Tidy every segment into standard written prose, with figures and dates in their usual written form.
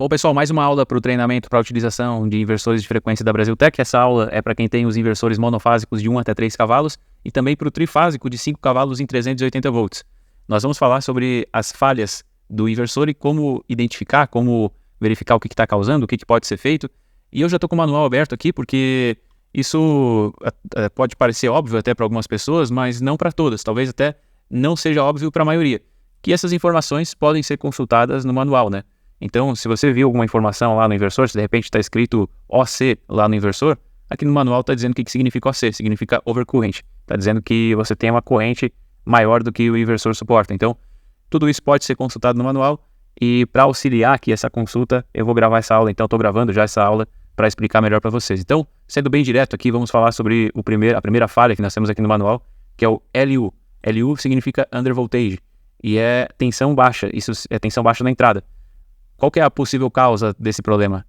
Bom, pessoal, mais uma aula para o treinamento para a utilização de inversores de frequência da Brasiltec. Essa aula é para quem tem os inversores monofásicos de 1 até 3 cavalos e também para o trifásico de 5 cavalos em 380 volts. Nós vamos falar sobre as falhas do inversor e como identificar, como verificar o que está causando, o que pode ser feito. E eu já estou com o manual aberto aqui porque isso pode parecer óbvio até para algumas pessoas, mas não para todas. Talvez até não seja óbvio para a maioria. Que essas informações podem ser consultadas no manual, né? Então, se você viu alguma informação lá no inversor, se de repente está escrito OC lá no inversor, aqui no manual está dizendo o que significa OC, significa overcurrent. Está dizendo que você tem uma corrente maior do que o inversor suporta. Então, tudo isso pode ser consultado no manual e para auxiliar aqui essa consulta, eu vou gravar essa aula. Então, estou gravando já essa aula para explicar melhor para vocês. Então, sendo bem direto aqui, vamos falar sobre a primeira falha que nós temos aqui no manual, que é o LU. LU significa under voltage e é tensão baixa, isso é tensão baixa na entrada. Qual que é a possível causa desse problema?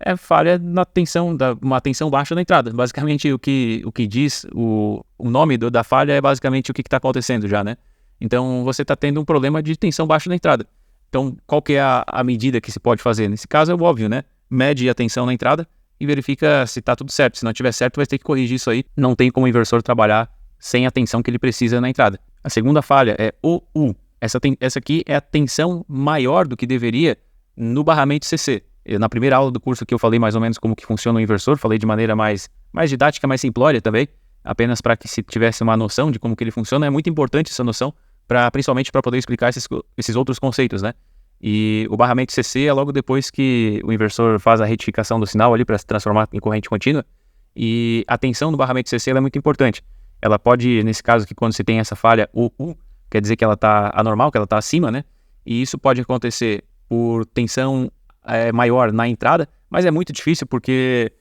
É falha na tensão, uma tensão baixa na entrada. Basicamente, o que diz, o nome da falha é basicamente o que está acontecendo já, né? Então, você está tendo um problema de tensão baixa na entrada. Então, qual que é a medida que se pode fazer? Nesse caso, é o óbvio, né? Mede a tensão na entrada e verifica se está tudo certo. Se não estiver certo, vai ter que corrigir isso aí. Não tem como o inversor trabalhar sem a tensão que ele precisa na entrada. A segunda falha é OU. Essa aqui é a tensão maior do que deveria no barramento CC. Na primeira aula do curso que eu falei mais ou menos como que funciona o inversor, falei de maneira mais didática, mais simplória também, apenas para que se tivesse uma noção de como que ele funciona. É muito importante essa noção, principalmente para poder explicar esses outros conceitos, né? E o barramento CC é logo depois que o inversor faz a retificação do sinal ali para se transformar em corrente contínua. E a tensão do barramento CC é muito importante. Ela pode, nesse caso aqui, quando você tem essa falha OU, quer dizer que ela está anormal, que ela está acima, né? E isso pode acontecer por tensão maior na entrada, mas é muito difícil porque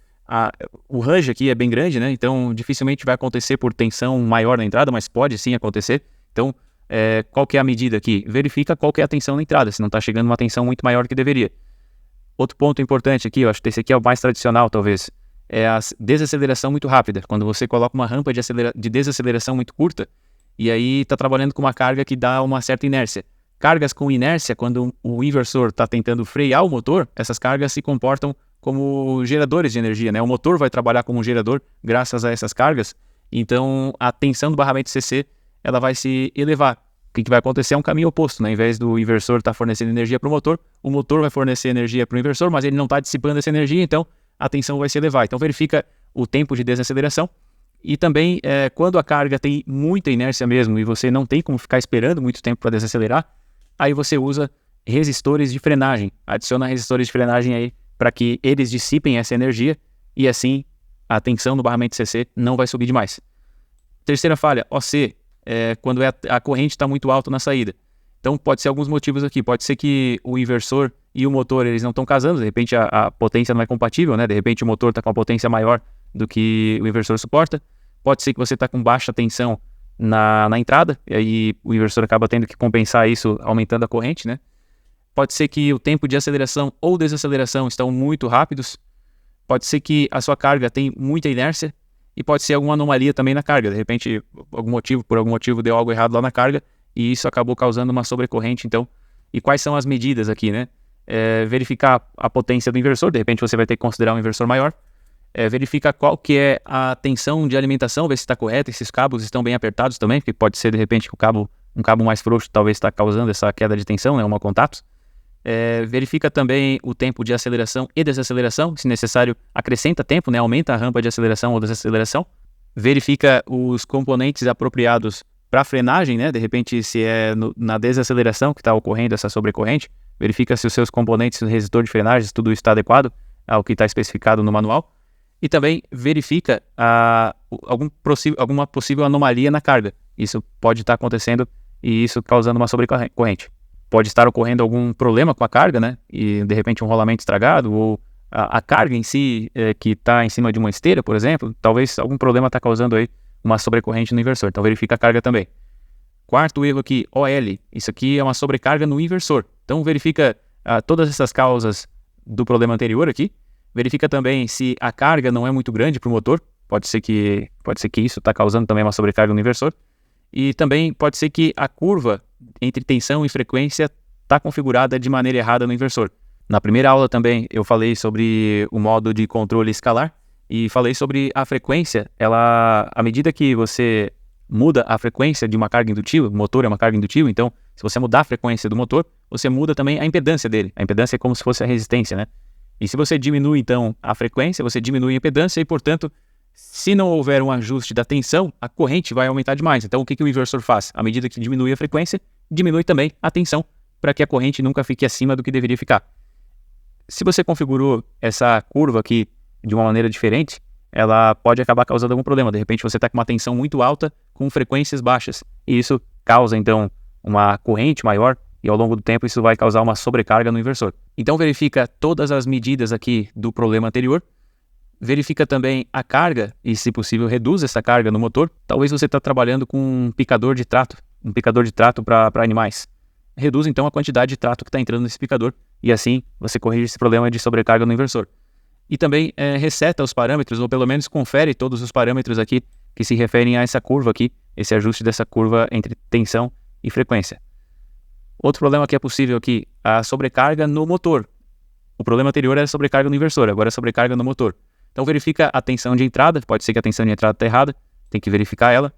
o range aqui é bem grande, né? Então dificilmente vai acontecer por tensão maior na entrada, mas pode sim acontecer. Então qual que é a medida aqui? Verifica qual que é a tensão na entrada, se não está chegando uma tensão muito maior do que deveria. Outro ponto importante aqui, eu acho que esse aqui é o mais tradicional talvez, é a desaceleração muito rápida. Quando você coloca uma rampa de desaceleração muito curta e aí está trabalhando com uma carga que dá uma certa inércia. Cargas com inércia, quando o inversor está tentando frear o motor, essas cargas se comportam como geradores de energia, né? O motor vai trabalhar como um gerador graças a essas cargas, então a tensão do barramento CC ela vai se elevar. O que vai acontecer é um caminho oposto, né? Ao invés do inversor estar fornecendo energia para o motor vai fornecer energia para o inversor, mas ele não está dissipando essa energia, então a tensão vai se elevar. Então verifica o tempo de desaceleração e também quando a carga tem muita inércia mesmo e você não tem como ficar esperando muito tempo para desacelerar, aí você usa resistores de frenagem, adiciona resistores de frenagem aí para que eles dissipem essa energia e assim a tensão do barramento CC não vai subir demais. Terceira falha, OC, quando a corrente está muito alta na saída. Então pode ser alguns motivos aqui, pode ser que o inversor e o motor eles não estão casando, de repente a potência não é compatível, né? De repente o motor está com uma potência maior do que o inversor suporta, pode ser que você está com baixa tensão na entrada, e aí o inversor acaba tendo que compensar isso aumentando a corrente, né? Pode ser que o tempo de aceleração ou desaceleração estão muito rápidos, pode ser que a sua carga tem muita inércia e pode ser alguma anomalia também na carga, de repente por algum motivo deu algo errado lá na carga e isso acabou causando uma sobrecorrente, então. E quais são as medidas aqui, né? Verificar a potência do inversor, de repente você vai ter que considerar um inversor maior. Verifica qual que é a tensão de alimentação, ver se está correta, se os cabos estão bem apertados também, porque pode ser de repente que um cabo mais frouxo talvez está causando essa queda de tensão, né, uma contato. Verifica também o tempo de aceleração e desaceleração, se necessário acrescenta tempo, né, aumenta a rampa de aceleração ou desaceleração. Verifica os componentes apropriados para frenagem, né, de repente se é na desaceleração que está ocorrendo essa sobrecorrente, verifica se os seus componentes, o resistor de frenagem, tudo isso está adequado ao que está especificado no manual. E também verifica alguma possível anomalia na carga. Isso pode estar acontecendo e isso causando uma sobrecorrente. Pode estar ocorrendo algum problema com a carga, né? E de repente um rolamento estragado ou a carga em si que está em cima de uma esteira, por exemplo, talvez algum problema está causando aí uma sobrecorrente no inversor. Então verifica a carga também. Quarto erro aqui, OL. Isso aqui é uma sobrecarga no inversor. Então verifica todas essas causas do problema anterior aqui. Verifica também se a carga não é muito grande para o motor, pode ser que isso está causando também uma sobrecarga no inversor. E também pode ser que a curva entre tensão e frequência está configurada de maneira errada no inversor. Na primeira aula também eu falei sobre o modo de controle escalar e falei sobre a frequência. À medida que você muda a frequência de uma carga indutiva, o motor é uma carga indutiva, então se você mudar a frequência do motor, você muda também a impedância dele. A impedância é como se fosse a resistência, né? E se você diminui então a frequência, você diminui a impedância e, portanto, se não houver um ajuste da tensão, a corrente vai aumentar demais. Então o que o inversor faz? À medida que diminui a frequência, diminui também a tensão para que a corrente nunca fique acima do que deveria ficar. Se você configurou essa curva aqui de uma maneira diferente, ela pode acabar causando algum problema. De repente você está com uma tensão muito alta com frequências baixas. E isso causa, então, uma corrente maior e ao longo do tempo isso vai causar uma sobrecarga no inversor. Então verifica todas as medidas aqui do problema anterior. Verifica também a carga e, se possível, reduz essa carga no motor. Talvez você está trabalhando com um picador de trato para animais. Reduz, então, a quantidade de trato que está entrando nesse picador e, assim, você corrige esse problema de sobrecarga no inversor. E também reseta os parâmetros, ou pelo menos confere todos os parâmetros aqui que se referem a essa curva aqui, esse ajuste dessa curva entre tensão e frequência. Outro problema que é possível aqui, a sobrecarga no motor. O problema anterior era a sobrecarga no inversor, agora é a sobrecarga no motor. Então verifica a tensão de entrada, pode ser que a tensão de entrada está errada, tem que verificar ela.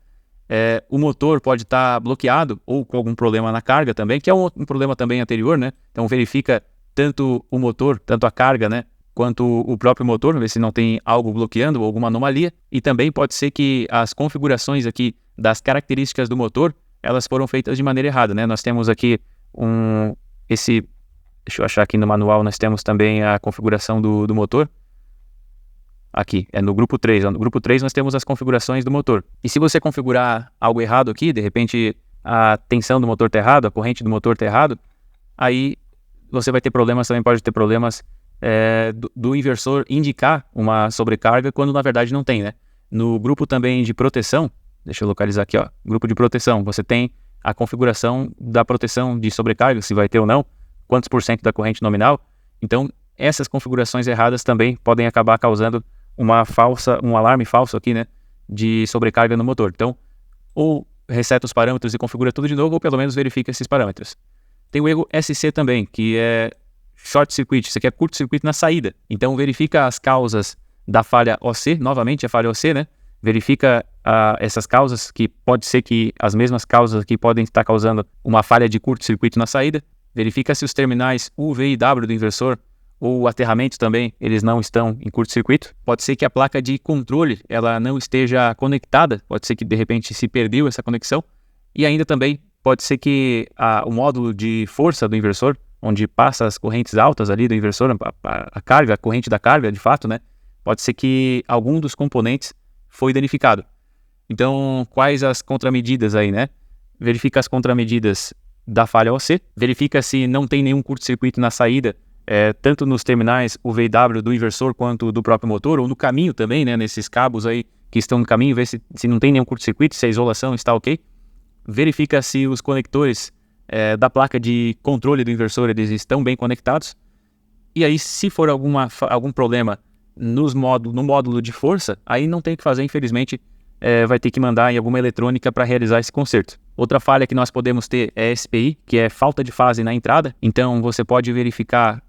O motor pode estar bloqueado ou com algum problema na carga também, que é um problema também anterior, né? Então verifica tanto o motor, tanto a carga, né? Quanto o próprio motor, ver se não tem algo bloqueando ou alguma anomalia. E também pode ser que as configurações aqui das características do motor, elas foram feitas de maneira errada, né? Nós temos aqui deixa eu achar aqui no manual, nós temos também a configuração do motor. Aqui, é no grupo 3. No grupo 3 nós temos as configurações do motor. E se você configurar algo errado aqui, de repente a tensão do motor está errada, a corrente do motor está errado, aí você vai ter problemas, também pode ter problemas do inversor indicar uma sobrecarga quando na verdade não tem, né? No grupo também de proteção, deixa eu localizar aqui, ó, grupo de proteção, você tem a configuração da proteção de sobrecarga, se vai ter ou não, quantos % da corrente nominal. Então, essas configurações erradas também podem acabar causando um alarme falso aqui, né, de sobrecarga no motor. Então, ou reseta os parâmetros e configura tudo de novo, ou pelo menos verifica esses parâmetros. Tem o erro SC também, que é short circuit, isso aqui é curto-circuito na saída. Então, verifica as causas da falha OC, novamente a falha OC, né, verifica essas causas, que pode ser que as mesmas causas aqui podem estar causando uma falha de curto-circuito na saída. Verifica se os terminais U, V e W do inversor ou o aterramento também, eles não estão em curto-circuito. Pode ser que a placa de controle ela não esteja conectada, pode ser que de repente se perdeu essa conexão. E ainda também pode ser que o módulo de força do inversor, onde passa as correntes altas ali do inversor, a carga, a corrente da carga de fato, né? Pode ser que algum dos componentes foi danificado. Então, quais as contramedidas aí, né? Verifica as contramedidas da falha OC, verifica se não tem nenhum curto-circuito na saída, tanto nos terminais UV e W do inversor quanto do próprio motor, ou no caminho também, né, nesses cabos aí que estão no caminho, vê se não tem nenhum curto-circuito, se a isolação está ok. Verifica se os conectores da placa de controle do inversor eles estão bem conectados. E aí, se for algum problema no módulo de força, aí não tem o que fazer, infelizmente, vai ter que mandar em alguma eletrônica para realizar esse conserto. Outra falha que nós podemos ter é SPI, que é falta de fase na entrada. Então você pode verificar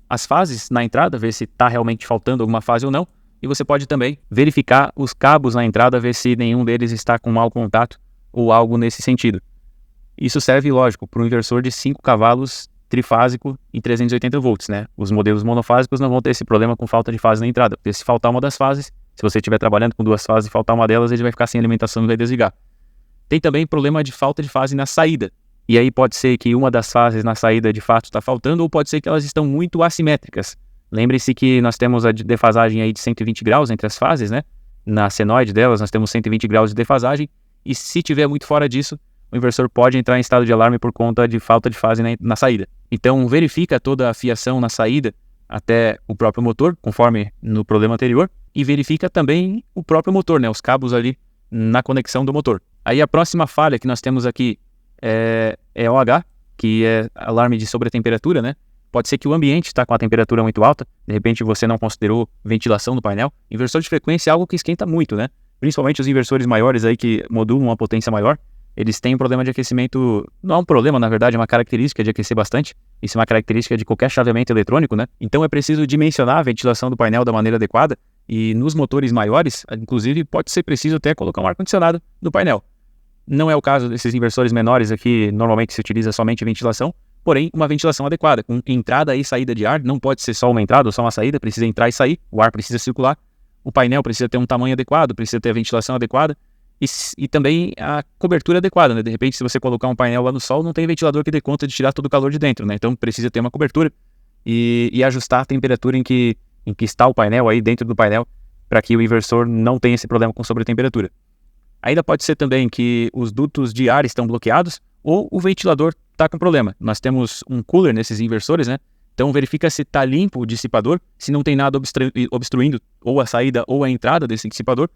as fases na entrada, ver se está realmente faltando alguma fase ou não. E você pode também verificar os cabos na entrada, ver se nenhum deles está com mau contato ou algo nesse sentido. Isso serve, lógico, para um inversor de 5 cavalos trifásico e 380 volts, né? Os modelos monofásicos não vão ter esse problema com falta de fase na entrada, porque se faltar uma das fases, se você estiver trabalhando com 2 fases e faltar uma delas, ele vai ficar sem alimentação e vai desligar. Tem também problema de falta de fase na saída. E aí pode ser que uma das fases na saída de fato está faltando, ou pode ser que elas estão muito assimétricas. Lembre-se que nós temos a defasagem aí de 120 graus entre as fases, né? Na senoide delas nós temos 120 graus de defasagem, e se tiver muito fora disso, o inversor pode entrar em estado de alarme por conta de falta de fase na saída. Então verifica toda a fiação na saída até o próprio motor, conforme no problema anterior, e verifica também o próprio motor, né? Os cabos ali na conexão do motor. Aí a próxima falha que nós temos aqui é OH, que é alarme de sobretemperatura, né? Pode ser que o ambiente está com a temperatura muito alta, de repente você não considerou ventilação do painel. Inversor de frequência é algo que esquenta muito, né? Principalmente os inversores maiores aí que modulam uma potência maior. eles têm um problema de aquecimento, não é um problema, na verdade, é uma característica de aquecer bastante. Isso é uma característica de qualquer chaveamento eletrônico, né? Então é preciso dimensionar a ventilação do painel da maneira adequada e nos motores maiores, inclusive, pode ser preciso até colocar um ar-condicionado no painel. Não é o caso desses inversores menores aqui, normalmente se utiliza somente ventilação, porém uma ventilação adequada, com entrada e saída de ar, não pode ser só uma entrada ou só uma saída, precisa entrar e sair, o ar precisa circular, o painel precisa ter um tamanho adequado, precisa ter a ventilação adequada e também a cobertura adequada, né? De repente, se você colocar um painel lá no sol, não tem ventilador que dê conta de tirar todo o calor de dentro, né? Então precisa ter uma cobertura e ajustar a temperatura em que está o painel aí dentro do painel, para que o inversor não tenha esse problema com sobretemperatura. Ainda pode ser também que os dutos de ar estão bloqueados ou o ventilador está com problema. Nós temos um cooler nesses inversores, né? Então verifica se está limpo o dissipador, se não tem nada obstruindo ou a saída ou a entrada desse dissipador,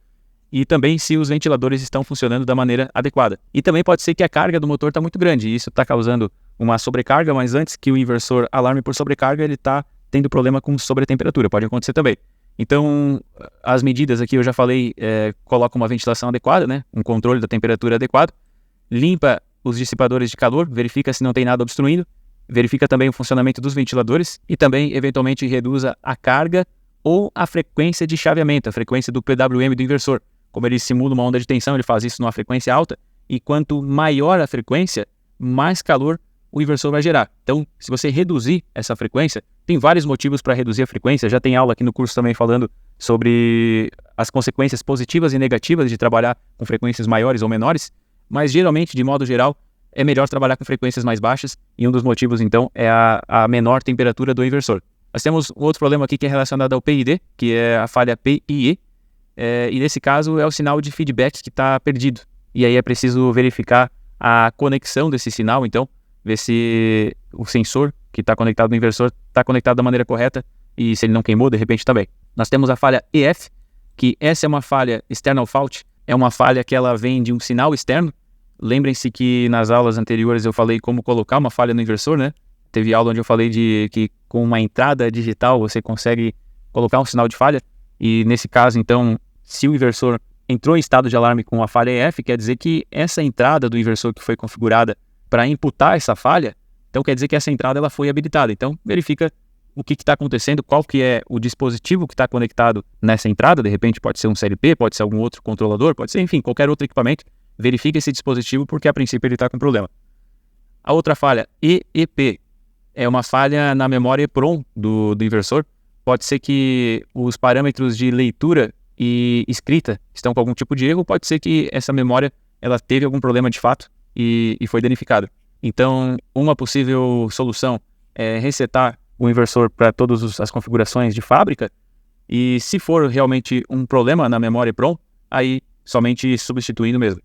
e também se os ventiladores estão funcionando da maneira adequada. E também pode ser que a carga do motor está muito grande, e isso está causando uma sobrecarga, mas antes que o inversor alarme por sobrecarga, ele está tendo problema com sobretemperatura, pode acontecer também. Então, as medidas aqui eu já falei, coloca uma ventilação adequada, né? Um controle da temperatura adequado, limpa os dissipadores de calor, verifica se não tem nada obstruindo, verifica também o funcionamento dos ventiladores e também, eventualmente, reduza a carga ou a frequência de chaveamento, a frequência do PWM do inversor. Como ele simula uma onda de tensão, ele faz isso numa frequência alta e quanto maior a frequência, mais calor o inversor vai gerar. Então, se você reduzir essa frequência, tem vários motivos para reduzir a frequência. Já tem aula aqui no curso também falando sobre as consequências positivas e negativas de trabalhar com frequências maiores ou menores, mas geralmente, de modo geral, é melhor trabalhar com frequências mais baixas e um dos motivos, então, é a menor temperatura do inversor. Nós temos um outro problema aqui que é relacionado ao PID, que é a falha PIE, e nesse caso é o sinal de feedback que está perdido. E aí é preciso verificar a conexão desse sinal, então, ver se o sensor que está conectado no inversor está conectado da maneira correta e se ele não queimou, de repente também. Nós temos a falha EF, que essa é uma falha external fault, é uma falha que ela vem de um sinal externo. Lembrem-se que nas aulas anteriores eu falei como colocar uma falha no inversor, né? Teve aula onde eu falei de que com uma entrada digital você consegue colocar um sinal de falha. E nesse caso, então, se o inversor entrou em estado de alarme com a falha EF, quer dizer que essa entrada do inversor que foi configurada para imputar essa falha, então quer dizer que essa entrada ela foi habilitada. Então verifica o que está acontecendo, qual que é o dispositivo que está conectado nessa entrada, de repente pode ser um CLP, pode ser algum outro controlador, pode ser, enfim, qualquer outro equipamento, verifica esse dispositivo porque a princípio ele está com problema. A outra falha, EEP, é uma falha na memória EEPROM do inversor. Pode ser que os parâmetros de leitura e escrita estão com algum tipo de erro, pode ser que essa memória ela teve algum problema de fato e foi danificada. Então, uma possível solução é resetar o inversor para todas as configurações de fábrica e se for realmente um problema na memória EEPROM, aí somente substituindo mesmo.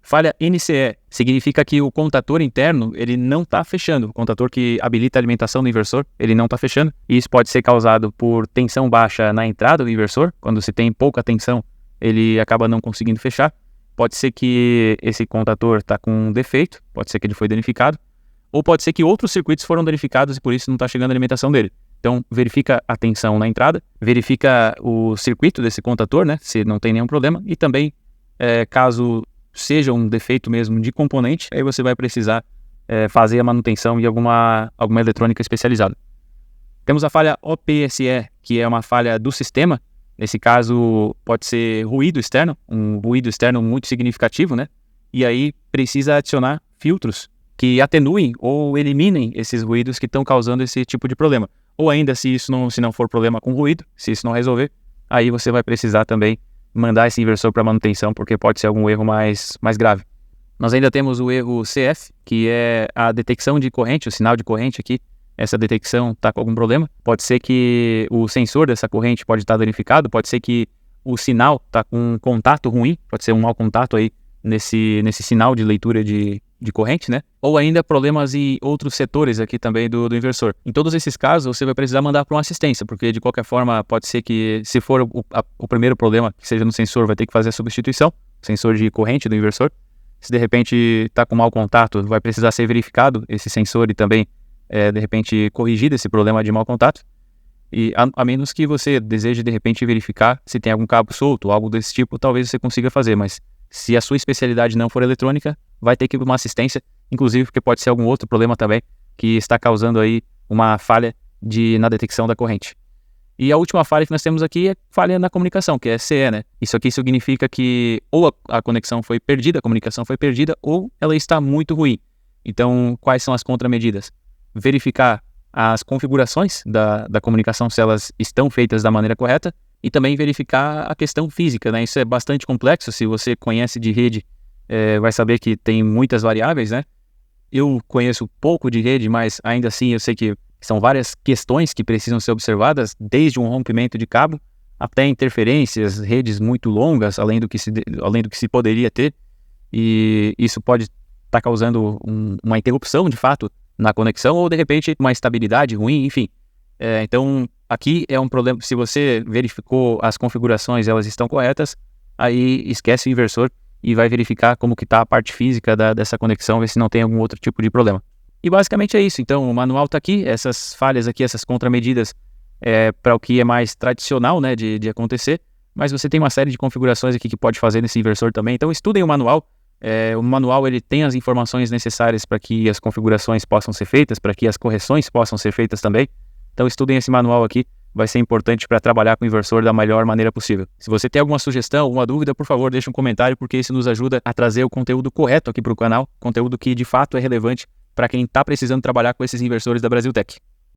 Falha NCE significa que o contator interno ele não está fechando, o contator que habilita a alimentação do inversor ele não está fechando, e isso pode ser causado por tensão baixa na entrada do inversor. Quando se tem pouca tensão ele acaba não conseguindo fechar. Pode ser que esse contator está com um defeito, pode ser que ele foi danificado, ou pode ser que outros circuitos foram danificados e por isso não está chegando a alimentação dele. Então verifica a tensão na entrada, verifica o circuito desse contator, né, se não tem nenhum problema, e também caso seja um defeito mesmo de componente, aí você vai precisar fazer a manutenção em alguma eletrônica especializada. Temos a falha OPSE, que é uma falha do sistema. Nesse caso, pode ser ruído externo, um ruído externo muito significativo, né? E aí precisa adicionar filtros que atenuem ou eliminem esses ruídos que estão causando esse tipo de problema. Ou ainda, se não for problema com ruído, se isso não resolver, aí você vai precisar também mandar esse inversor para manutenção, porque pode ser algum erro mais grave. Nós ainda temos o erro CF, que é a detecção de corrente, o sinal de corrente aqui. Essa detecção está com algum problema. Pode ser que o sensor dessa corrente pode estar danificado, pode ser que o sinal está com um contato ruim, pode ser um mau contato aí nesse sinal de leitura de corrente, né? Ou ainda problemas em outros setores aqui também do inversor. Em todos esses casos, você vai precisar mandar para uma assistência, porque de qualquer forma pode ser que, se for o primeiro problema que seja no sensor, vai ter que fazer a substituição, sensor de corrente do inversor. Se de repente está com mau contato, vai precisar ser verificado esse sensor e também, de repente, corrigido esse problema de mau contato. E a menos que você deseje, de repente, verificar se tem algum cabo solto ou algo desse tipo, talvez você consiga fazer, mas se a sua especialidade não for eletrônica, vai ter que ir para uma assistência, inclusive porque pode ser algum outro problema também que está causando aí uma falha na detecção da corrente. E a última falha que nós temos aqui é falha na comunicação, que é CE, né? Isso aqui significa que ou a conexão foi perdida, a comunicação foi perdida, ou ela está muito ruim. Então, quais são as contramedidas? Verificar as configurações da comunicação, se elas estão feitas da maneira correta, e também verificar a questão física, né? Isso é bastante complexo, se você conhece de rede, vai saber que tem muitas variáveis, né? Eu conheço pouco de rede, mas ainda assim eu sei que são várias questões que precisam ser observadas, desde um rompimento de cabo até interferências, redes muito longas, além do que se poderia ter, e isso pode estar causando uma interrupção, de fato, na conexão, ou de repente uma estabilidade ruim, enfim. Então, aqui é um problema, se você verificou as configurações, elas estão corretas, aí esquece o inversor e vai verificar como que está a parte física dessa conexão, ver se não tem algum outro tipo de problema. E basicamente é isso. Então, o manual está aqui, essas falhas aqui, essas contramedidas para o que é mais tradicional, né, de acontecer, mas você tem uma série de configurações aqui que pode fazer nesse inversor também. Então, estudem o manual. O manual ele tem as informações necessárias para que as configurações possam ser feitas, para que as correções possam ser feitas também. Então, estudem esse manual aqui, vai ser importante para trabalhar com o inversor da melhor maneira possível. Se você tem alguma sugestão, alguma dúvida, por favor, deixe um comentário, porque isso nos ajuda a trazer o conteúdo correto aqui para o canal, conteúdo que de fato é relevante para quem está precisando trabalhar com esses inversores da Brasiltec.